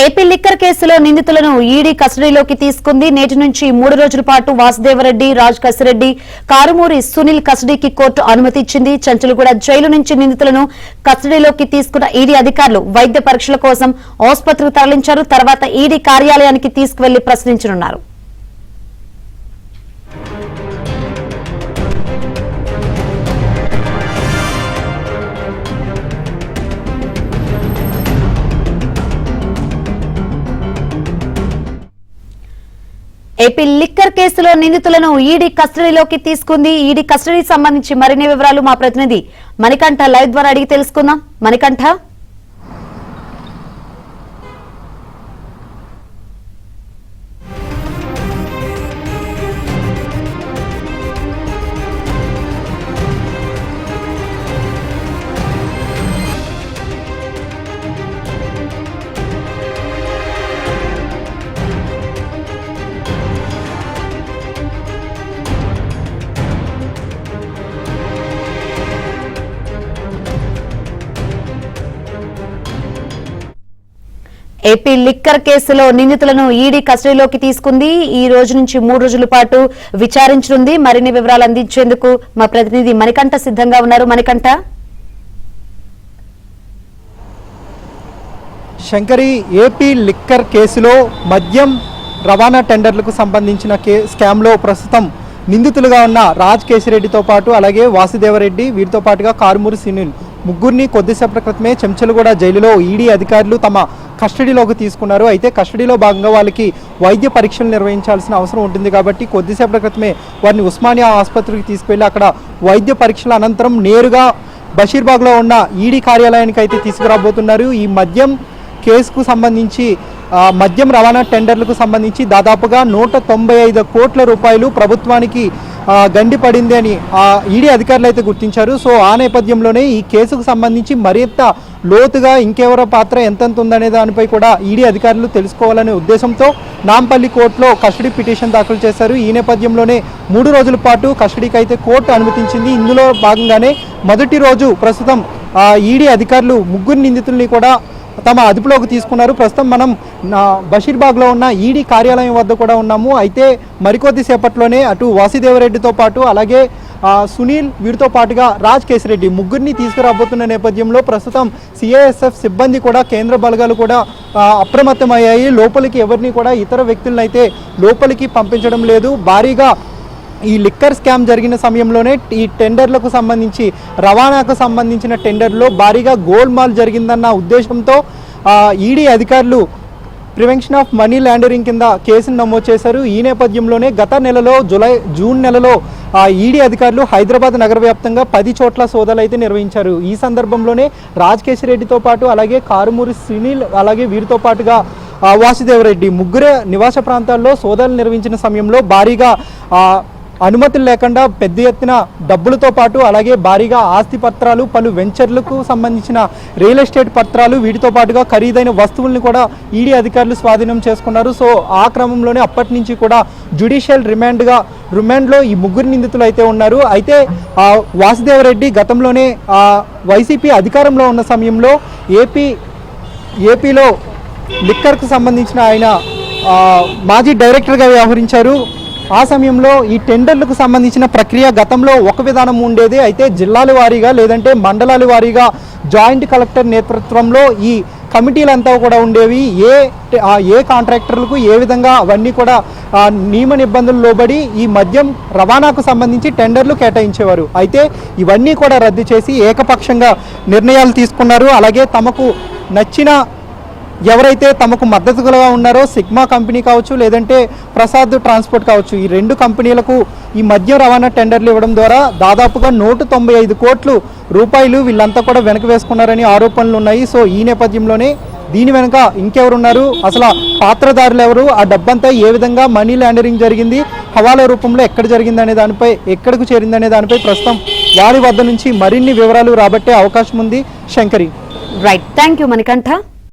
AP liquor కేసులో నిందితులను ED కస్టడీలోకి తీసుకుంది. నేటి నుంచి 3 రోజుల పాటు వాసుదేవరెడ్డి, రాజ్ కసిరెడ్డి, కారుమూరి సునీల్ కస్టడీకి కోర్టు అనుమతి ఇచ్చింది. చంచల్గూడ జైలు నుంచి నిందితులను కస్టడీలోకి తీసుకున్న ఈడీ అధికారులు వైద్య పరీక్షల కోసం ఆసుపత్రికి తరలించారు. తర్వాత ఈడీ కార్యాలయానికి తీసుకువెళ్లి ప్రశ్నించనున్నారు. ఏపీ లిక్కర్ కేసులో నిందితులను ఈడీ కస్టడీలోకి తీసుకుంది. ఈడీ కస్టడీకి సంబంధించి మరిన్ని వివరాలు మా ప్రతినిధి మణికంఠ లైవ్ ద్వారా అడిగి తెలుసుకుందాం. మణికంఠ, ఏపీ లిక్కర్ కేసులో నిందితులను ఈడీ కస్టడీలోకి తీసుకుంది. ఈ రోజు నుంచి 3 రోజుల పాటు విచారించనుంది. మరిన్ని వివరాలు అందించేందుకు మా ప్రతినిధి మణికంఠ సిద్ధంగా ఉన్నారు. మణికంఠ, శంకరి, ఏపీ లిక్కర్ కేసులో మద్యం రవాణా టెండర్లకు సంబంధించిన స్కామ్లో ప్రస్తుతం నిందితులుగా ఉన్న రాజ్ కేసిరెడ్డితో పాటు అలాగే వాసుదేవరెడ్డి, వీరితో పాటుగా కారుమూరి సునీల్ ముగ్గురిని కొద్దిసేపటి క్రితమే చెంచల్గూడ జైలులో ఈడీ అధికారులు తమ కస్టడీలోకి తీసుకున్నారు. అయితే కస్టడీలో భాగంగా వాళ్ళకి వైద్య పరీక్షలు నిర్వహించాల్సిన అవసరం ఉంటుంది కాబట్టి కొద్దిసేపటి క్రితమే వారిని ఉస్మానియా ఆసుపత్రికి తీసుకువెళ్ళి అక్కడ వైద్య పరీక్షల అనంతరం నేరుగా బషీర్బాగ్లో ఉన్న ఈడీ కార్యాలయానికి అయితే తీసుకురాబోతున్నారు. ఈ మద్యం కేసుకు సంబంధించి మద్యం రవాణా టెండర్లకు సంబంధించి దాదాపుగా 195 కోట్ల రూపాయలు ప్రభుత్వానికి గండి పడింది అని ఈడీ అధికారులు అయితే గుర్తించారు. సో ఆ నేపథ్యంలోనే ఈ కేసుకు సంబంధించి మరింత లోతుగా ఇంకెవరి పాత్ర ఎంతెంత ఉందనే దానిపై కూడా ఈడీ అధికారులు తెలుసుకోవాలనే ఉద్దేశంతో నాంపల్లి కోర్టులో కస్టడీ పిటిషన్ దాఖలు చేశారు. ఈ నేపథ్యంలోనే 3 రోజుల పాటు కస్టడీకి అయితే కోర్టు అనుమతించింది. ఇందులో భాగంగానే మొదటి రోజు ప్రస్తుతం ఈడీ అధికారులు ముగ్గురు నిందితుల్ని కూడా తమ అదుపులోకి తీసుకున్నారు. ప్రస్తుతం మనం బషీర్బాగ్లో ఉన్న ఈడీ కార్యాలయం వద్ద కూడా ఉన్నాము. అయితే మరికొద్ది సేపట్లోనే అటు వాసుదేవరెడ్డితో పాటు అలాగే సునీల్, వీరితో పాటుగా రాజ్ కేసిరెడ్డి ముగ్గురిని తీసుకురాబోతున్న నేపథ్యంలో ప్రస్తుతం సిఐఎస్ఎఫ్ సిబ్బంది కూడా, కేంద్ర బలగాలు కూడా అప్రమత్తమయ్యాయి. లోపలికి ఎవరిని కూడా ఇతర వ్యక్తులను అయితే లోపలికి పంపించడం లేదు. భారీగా ఈ లిక్కర్ స్కామ్ జరిగిన సమయంలోనే ఈ టెండర్లకు సంబంధించి, రవాణాకు సంబంధించిన టెండర్లో భారీగా గోల్మాల్ జరిగిందన్న ఉద్దేశంతో ఈడీ అధికారులు ప్రివెన్షన్ ఆఫ్ మనీ లాండరింగ్ కింద కేసును నమోదు చేశారు. ఈ నేపథ్యంలోనే గత నెలలో జూన్ నెలలో ఈడీ అధికారులు హైదరాబాద్ నగర వ్యాప్తంగా 10 చోట్ల సోదాలు అయితే నిర్వహించారు. ఈ సందర్భంలోనే రాజ్ కేసిరెడ్డితో పాటు అలాగే కారుమూరి సునీల్ అలాగే వీరితో పాటుగా వాసుదేవరెడ్డి ముగ్గురే నివాస ప్రాంతాల్లో సోదాలు నిర్వహించిన సమయంలో భారీగా అనుమతులు లేకుండా పెద్ద ఎత్తున డబ్బులతో పాటు అలాగే భారీగా ఆస్తి పత్రాలు, పలు వెంచర్లకు సంబంధించిన రియల్ ఎస్టేట్ పత్రాలు, వీటితో పాటుగా ఖరీదైన వస్తువులను కూడా ఈడీ అధికారులు స్వాధీనం చేసుకున్నారు. సో ఆ క్రమంలోనే అప్పటి నుంచి కూడా జ్యుడిషియల్ రిమాండ్లో ఈ ముగ్గురు నిందితులు అయితే ఉన్నారు. అయితే వాసుదేవరెడ్డి గతంలోనే వైసీపీ అధికారంలో ఉన్న సమయంలో ఏపీలో లిక్కర్కు సంబంధించిన ఆయన మాజీ డైరెక్టర్గా వ్యవహరించారు. ఆ సమయంలో ఈ టెండర్లకు సంబంధించిన ప్రక్రియ గతంలో ఒక విధానం ఉండేది. అయితే జిల్లాల వారీగా లేదంటే మండలాల వారీగా జాయింట్ కలెక్టర్ నేతృత్వంలో ఈ కమిటీలంతా కూడా ఉండేవి. ఏ కాంట్రాక్టర్లకు ఏ విధంగా అవన్నీ కూడా నియమ నిబంధనలు లోబడి ఈ మద్యం రవాణాకు సంబంధించి టెండర్లు కేటాయించేవారు. అయితే ఇవన్నీ కూడా రద్దు చేసి ఏకపక్షంగా నిర్ణయాలు తీసుకున్నారు. అలాగే తమకు నచ్చిన ఎవరైతే తమకు మద్దతుగా ఉన్నారో సిగ్మా కంపెనీ కావచ్చు లేదంటే ప్రసాద్ ట్రాన్స్పోర్ట్ కావచ్చు, ఈ 2 కంపెనీలకు ఈ మద్యం రవాణా టెండర్లు ఇవ్వడం ద్వారా దాదాపుగా 195 కోట్ల రూపాయలు వీళ్ళంతా కూడా వెనక వేసుకున్నారని ఆరోపణలు ఉన్నాయి. సో ఈ నేపథ్యంలోనే దీని వెనుక ఇంకెవరున్నారు, అసలు పాత్రదారులు ఎవరు, ఆ డబ్బంతా ఏ విధంగా మనీ లాండరింగ్ జరిగింది, హవాలా రూపంలో ఎక్కడ జరిగిందనే దానిపై, ఎక్కడికి చేరిందనే దానిపై ప్రస్తుతం వారి వద్ద నుంచి మరిన్ని వివరాలు రాబట్టే అవకాశం ఉంది. Shankari, right, thank you Manikanta.